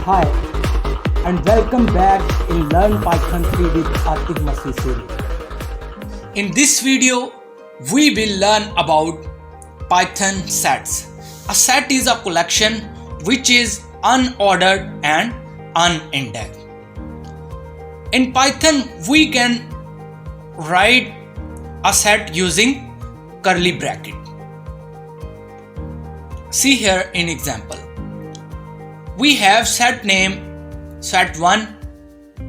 Hi, and welcome back in Learn Python 3 with Atif Masih Series. In this video, we will learn about Python sets. A set is a collection which is unordered and unindexed. In Python, we can write a set using curly bracket. See here in example. We have set name set1,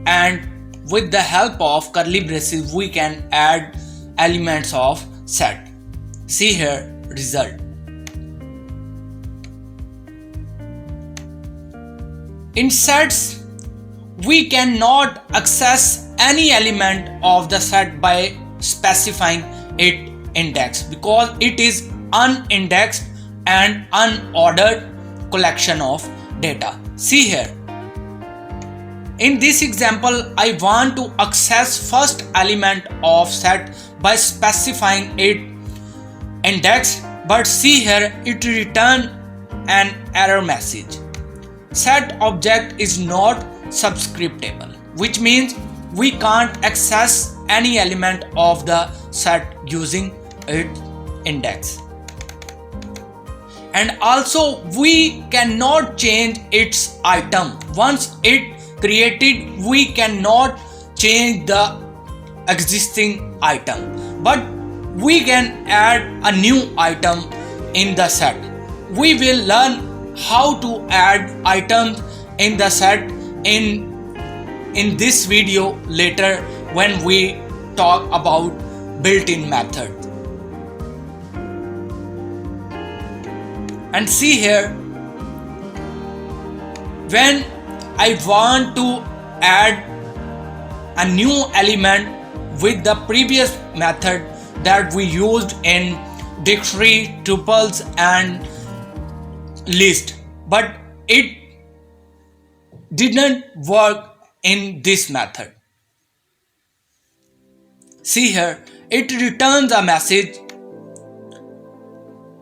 and with the help of curly braces we can add elements of set. See here result. In sets, we cannot access any element of the set by specifying it index because it is unindexed and unordered collection of data. See here. In this example, I want to access first element of set by specifying it indexed, but see here it return an error message. Set object is not subscriptable, which means we can't access any element of the set using its index. And also we cannot change its item. Once it created, we cannot change the existing item, but we can add a new item in the set. We will learn how to add items in the set in this video later when we talk about built-in method. And see here, when I want to add a new element with the previous method that we used in dictionary, tuples and list, but it didn't work in this method. See here, it returns a message: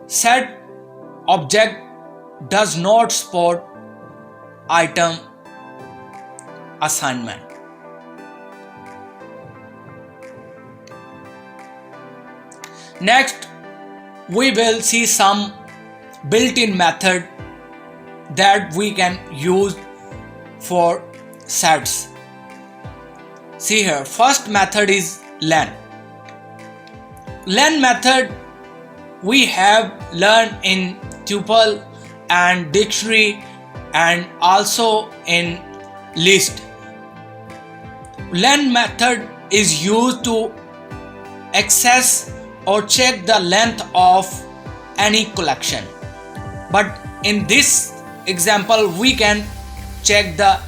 set object does not support item assignment. Next, we will see some built-in method that we can use for sets. See here, first method is len. Len method we have learned in tuple and dictionary and also in list. Len method is used to access or check the length of any collection, but in this example we can check the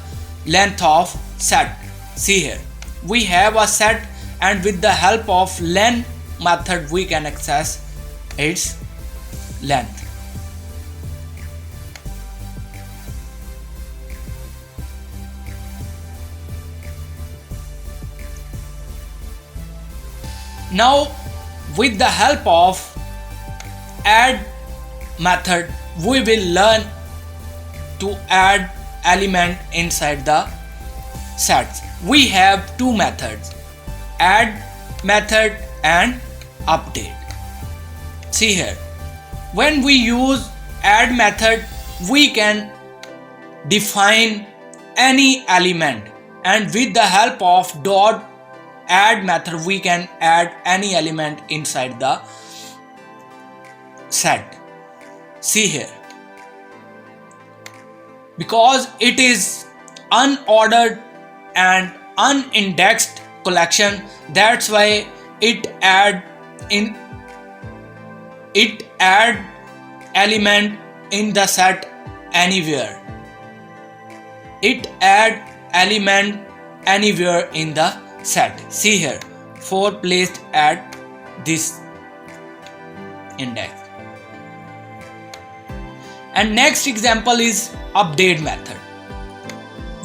length of set. See here, we have a set and with the help of len method we can access its length. Now with the help of add method we will learn to add element inside the sets. We have two methods, add method and update. See here, when we use add method we can define any element, and with the help of dot add method we can add any element inside the set. See here, because it is unordered and unindexed collection, that's why it add element in the set anywhere. It add element anywhere in the set. See here, 4 placed at this index. And next example is update method.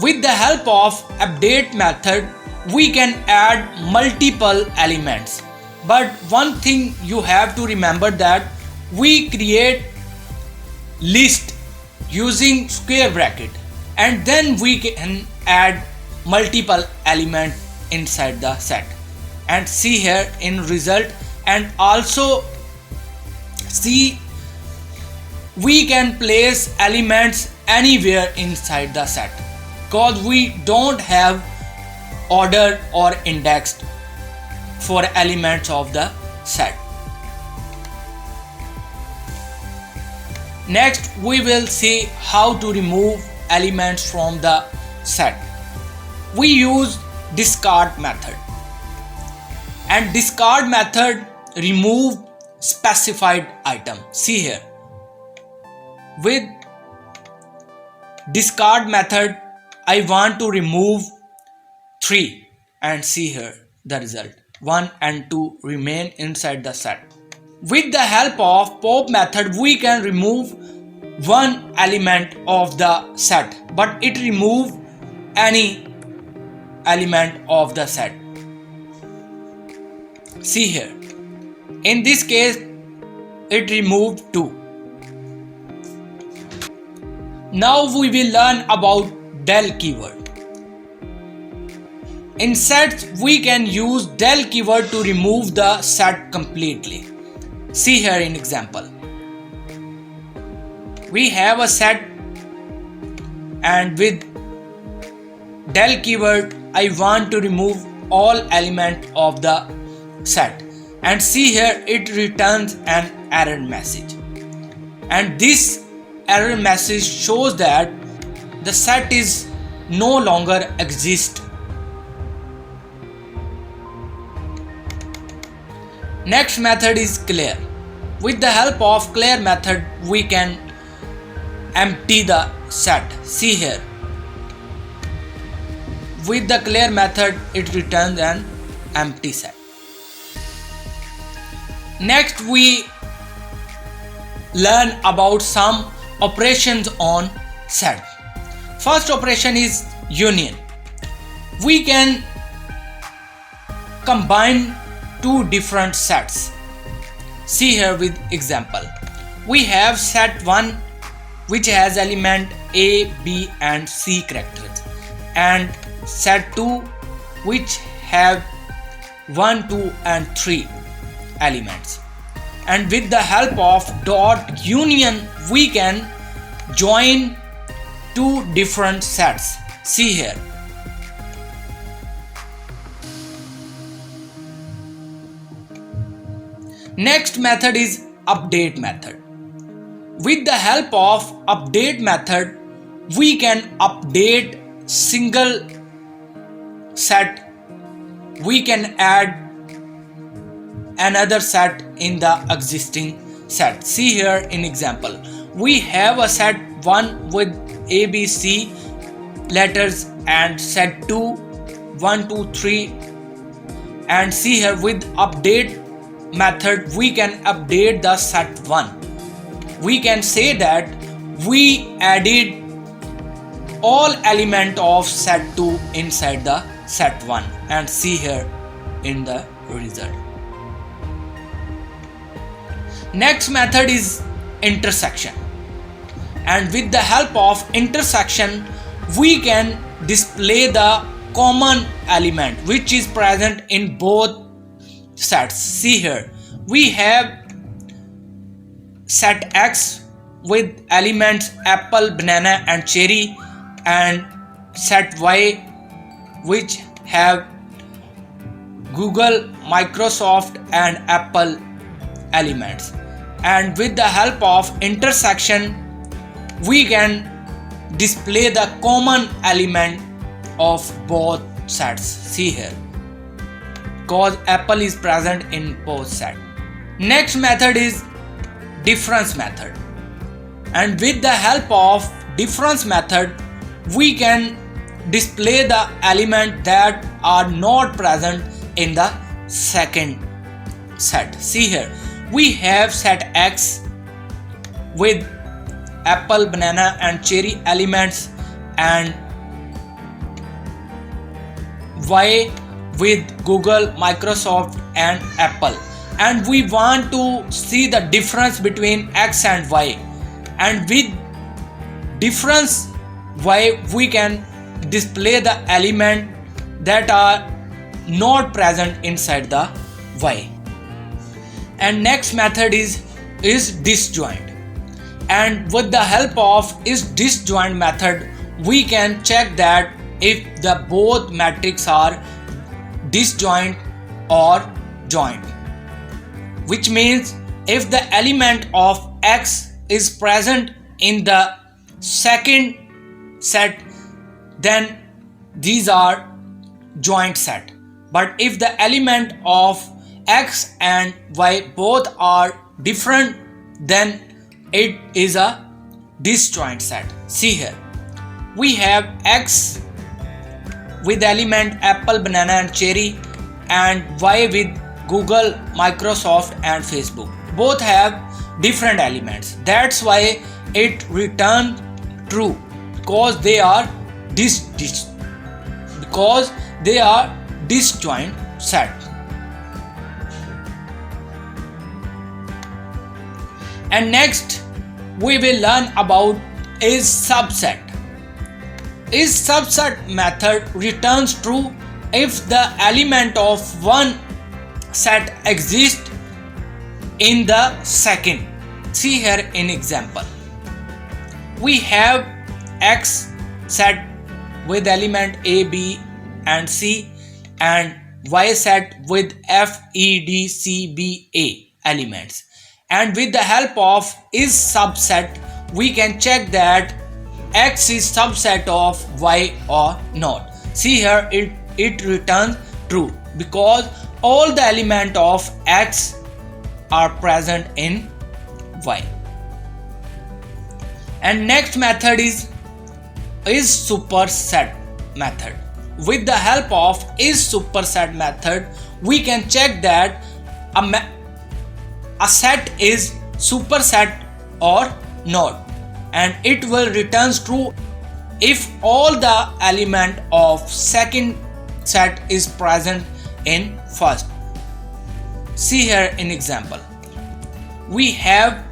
With the help of update method we can add multiple elements, but one thing you have to remember that we create list using square bracket and then we can add multiple elements inside the set and see here in result. And also see, we can place elements anywhere inside the set because we don't have ordered or indexed for elements of the set. Next we will see how to remove elements from the set. We use discard method, and discard method remove specified item. See here, with discard method I want to remove 3, and see here the result, 1 and 2 remain inside the set. With the help of pop method we can remove one element of the set, but it remove any element of the set. See here, in this case it removed 2. Now we will learn about del keyword. In sets we can use del keyword to remove the set completely. See here in example, we have a set, and with del keyword I want to remove all element of the set, and see here it returns an error message, and this error message shows that the set is no longer exist. Next method is clear. With the help of clear method we can empty the set. See here, with the clear method it returns an empty set. Next we learn about some operations on set. First operation is union. We can combine two different sets. See here with example, we have set 1 which has element A, B and C characters, and set 2 which have 1, 2 and 3 elements, and with the help of dot union we can join two different sets. See here, next method is update method. With the help of update method we can update single set. We can add another set in the existing set. See here in example, we have a set 1 with ABC letters, and set 2 1, 2, 3, and see here with update method we can update the set 1. We can say that we added all element of set 2 inside the set 1, and see here in the result. Next method is intersection, and with the help of intersection we can display the common element which is present in both sets. See here, we have set X with elements apple, banana and cherry, and set Y which have Google, Microsoft and Apple elements, and with the help of intersection we can display the common element of both sets. See here, because Apple is present in both sets. Next method is difference method, and with the help of difference method we can display the element that are not present in the second set. See here, we have set X with apple, banana and cherry elements, and Y with Google, Microsoft and Apple, and we want to see the difference between X and Y, and with difference why we can display the element that are not present inside the y. And next method is disjoint, and with the help of disjoint method we can check that if the both matrices are disjoint or joint, which means if the element of x is present in the second set, then these are joint set. But if the element of x and y both are different, then it is a disjoint set. See here, we have x with element apple, banana and cherry, and y with Google, Microsoft and Facebook. Both have different elements. That's why it returns true, because they are disjoint set. And next we will learn about is subset. Is subset method returns true if the element of one set exists in the second. See here in example, we have x set with element a, b and c, and y set with f, e, d, c, b, a elements, and with the help of is subset we can check that x is subset of y or not. See here, it returns true because all the element of x are present in y. And next method is superset method. With the help of is superset method we can check that a set is superset or not, and it will returns true if all the element of second set is present in first. See here in example, we have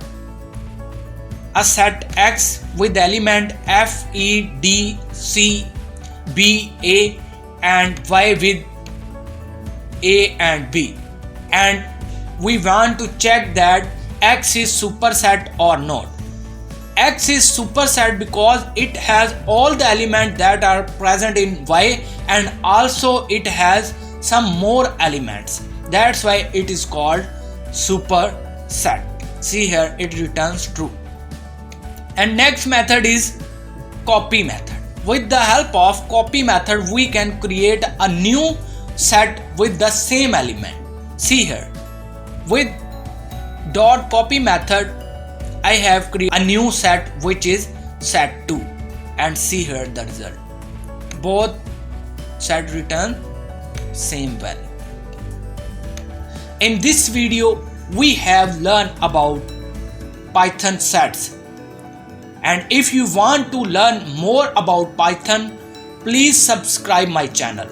a set x with element f, e, d, c, b, a and y with a and b, and we want to check that x is superset or not. X is superset because it has all the elements that are present in y, and also it has some more elements. That's why it is called superset. See here, it returns true. And next method is copy method. With the help of copy method we can create a new set with the same element. See here, with dot copy method I have created a new set which is set 2, and see here the result. Both set return same value. In this video we have learned about Python sets, and if you want to learn more about Python, please subscribe my channel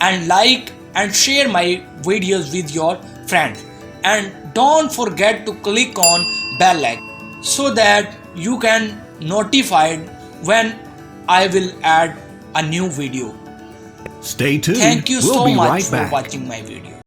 and like and share my videos with your friends, and don't forget to click on bell icon so that you can notified when I will add a new video. Stay tuned. Thank you We'll so be much right for back. watching my video.